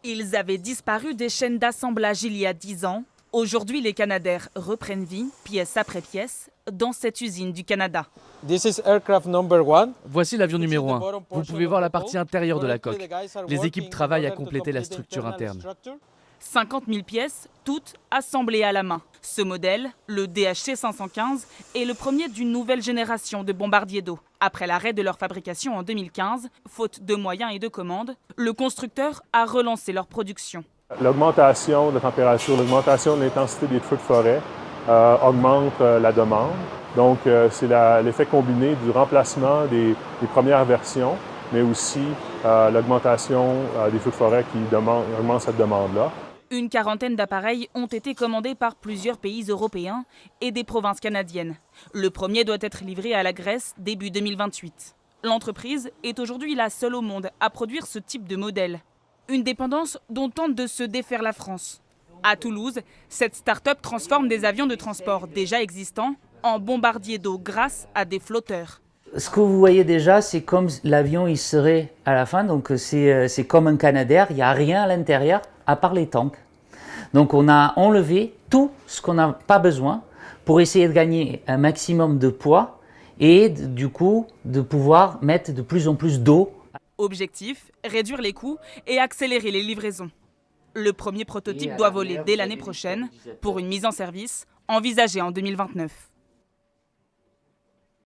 Ils avaient disparu des chaînes d'assemblage il y a 10 ans. Aujourd'hui, les Canadair reprennent vie, pièce après pièce, dans cette usine du Canada. Voici l'avion numéro 1. Vous pouvez voir la partie intérieure de la coque. Les équipes travaillent à compléter la structure interne. 50 000 pièces, toutes assemblées à la main. Ce modèle, le DHC 515, est le premier d'une nouvelle génération de bombardiers d'eau. Après l'arrêt de leur fabrication en 2015, faute de moyens et de commandes, le constructeur a relancé leur production. L'augmentation de la température, l'augmentation de l'intensité des feux de forêt augmente la demande. Donc, c'est l'effet combiné du remplacement des premières versions, mais aussi l'augmentation des feux de forêt qui augmente cette demande-là. Une quarantaine d'appareils ont été commandés par plusieurs pays européens et des provinces canadiennes. Le premier doit être livré à la Grèce début 2028. L'entreprise est aujourd'hui la seule au monde à produire ce type de modèle. Une dépendance dont tente de se défaire la France. À Toulouse, cette start-up transforme des avions de transport déjà existants en bombardiers d'eau grâce à des flotteurs. Ce que vous voyez déjà, c'est comme l'avion il serait à la fin, donc c'est comme un Canadair, il n'y a rien à l'intérieur à part les tanks. Donc on a enlevé tout ce qu'on n'a pas besoin pour essayer de gagner un maximum de poids et du coup de pouvoir mettre de plus en plus d'eau. Objectif, réduire les coûts et accélérer les livraisons. Le premier prototype doit voler dès l'année prochaine pour une mise en service envisagée en 2029.